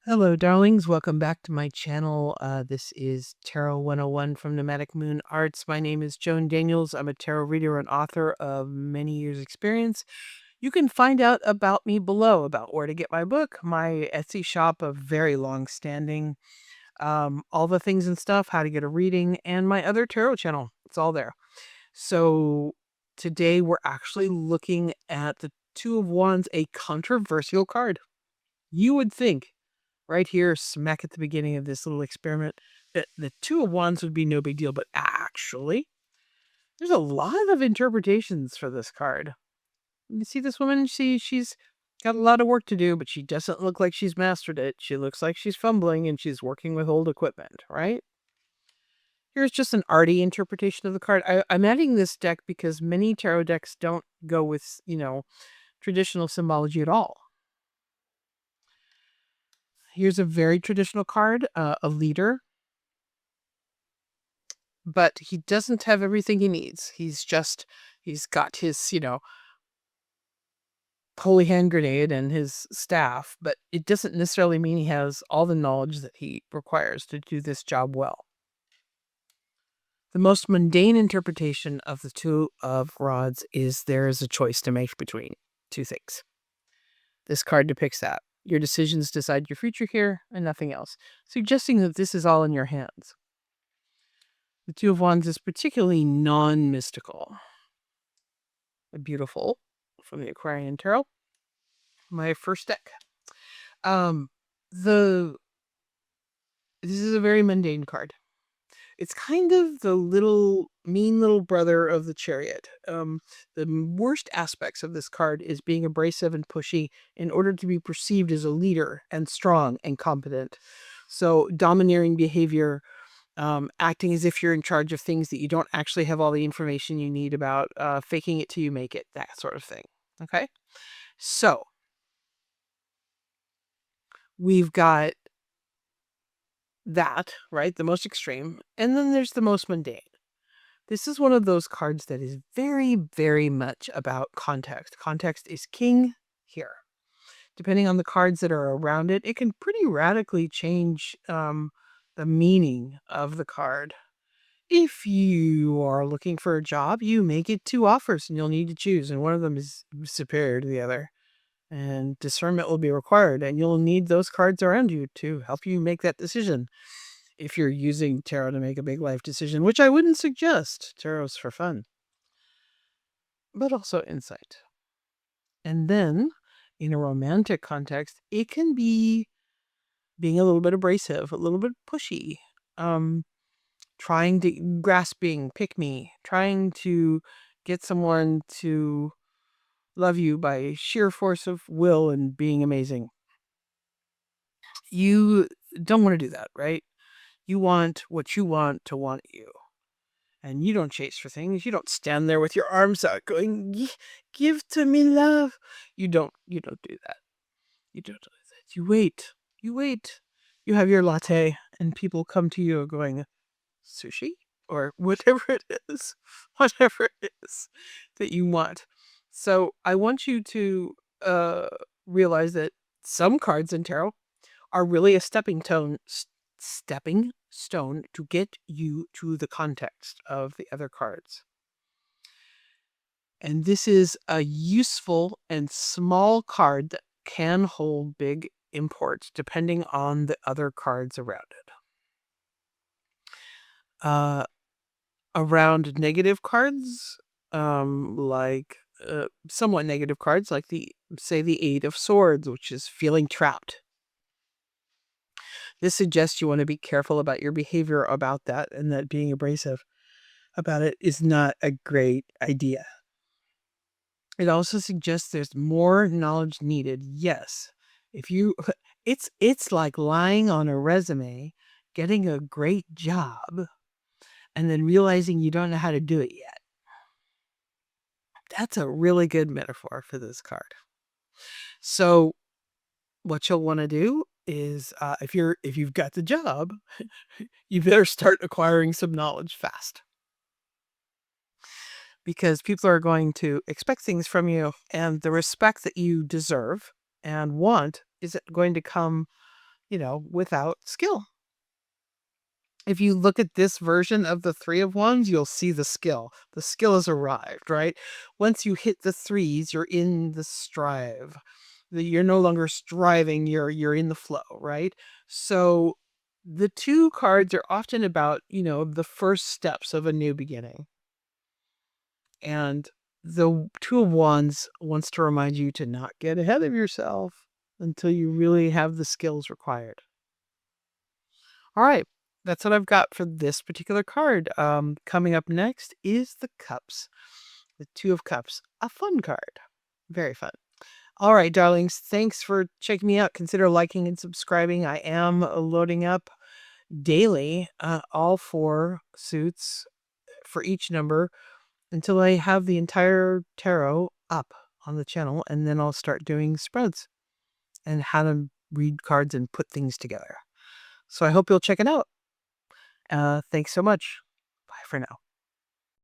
Hello, darlings. Welcome back to my channel. This is Tarot 101 from Nomadic Moon Arts. My name is Joan Daniels. I'm a tarot reader and author of many years' experience. You can find out about me below, about where to get my book, my Etsy shop of very long standing, all the things and stuff, how to get a reading, and my other tarot channel. It's all there. So today we're actually looking at the Two of Wands, a controversial card. You would think right here, smack at the beginning of this little experiment, that the Two of Wands would be no big deal, but actually, there's a lot of interpretations for this card. You see this woman? She's got a lot of work to do, but she doesn't look like she's mastered it. She looks like she's fumbling and she's working with old equipment, right? Here's just an arty interpretation of the card. I'm adding this deck because many tarot decks don't go with, traditional symbology at all. Here's a very traditional card, a leader. But he doesn't have everything he needs. He's got his, holy hand grenade and his staff, but it doesn't necessarily mean he has all the knowledge that he requires to do this job well. The most mundane interpretation of the Two of Rods is there is a choice to make between two things. This card depicts that. Your decisions decide your future here and nothing else, suggesting that this is all in your hands. The Two of Wands is particularly non-mystical. Beautiful from the Aquarian Tarot. My first deck. Um, this is a very mundane card. It's kind of the mean little brother of the Chariot. The worst aspects of this card is being abrasive and pushy in order to be perceived as a leader and strong and competent. So domineering behavior, acting as if you're in charge of things that you don't actually have all the information you need about, faking it till you make it, that sort of thing. Okay? So, we've got that, right? The most extreme. And then there's the most mundane. This is one of those cards that is very, very much about context. Context is king here. Depending on the cards that are around it, it can pretty radically change the meaning of the card. If you are looking for a job, you may get two offers and you'll need to choose, and one of them is superior to the other. And discernment will be required, and you'll need those cards around you to help you make that decision. If you're using tarot to make a big life decision, which I wouldn't suggest. Tarot's for fun, but also insight. And then, in a romantic context, it can be being a little bit abrasive, a little bit pushy, trying to grasping, pick me, trying to get someone to love you by sheer force of will and being amazing. You don't want to do that, right? You want what you want to want you. And you don't chase for things. You don't stand there with your arms out going, give to me love. You don't do that. You don't do that. You wait. You wait. You have your latte and people come to you going, sushi? Or whatever it is. Whatever it is that you want. So I want you to realize that some cards in tarot are really a stepping stone to get you to the context of the other cards. And this is a useful and small card that can hold big import depending on the other cards around it. Around negative cards, like somewhat negative cards, like the Eight of Swords, which is feeling trapped. This suggests you want to be careful about your behavior about that, and that being abrasive about it is not a great idea. It also suggests there's more knowledge needed. Yes. If you it's like lying on a resume, getting a great job, and then realizing you don't know how to do it yet. That's a really good metaphor for this card. So what you'll want to do is, if you've got the job, you better start acquiring some knowledge fast. Because people are going to expect things from you, and the respect that you deserve and want is going to come without skill. If you look at this version of the Three of Wands, you'll see the skill. The skill has arrived, right? Once you hit the threes, you're in the strive. You're no longer striving, you're in the flow, right? So the two cards are often about, the first steps of a new beginning. And the Two of Wands wants to remind you to not get ahead of yourself until you really have the skills required. All right, that's what I've got for this particular card. Coming up next is the Cups, the Two of Cups, a fun card, very fun. All right, darlings, thanks for checking me out. Consider liking and subscribing. I am loading up daily all four suits for each number until I have the entire tarot up on the channel, and then I'll start doing spreads and how to read cards and put things together. So I hope you'll check it out. Thanks so much. Bye for now.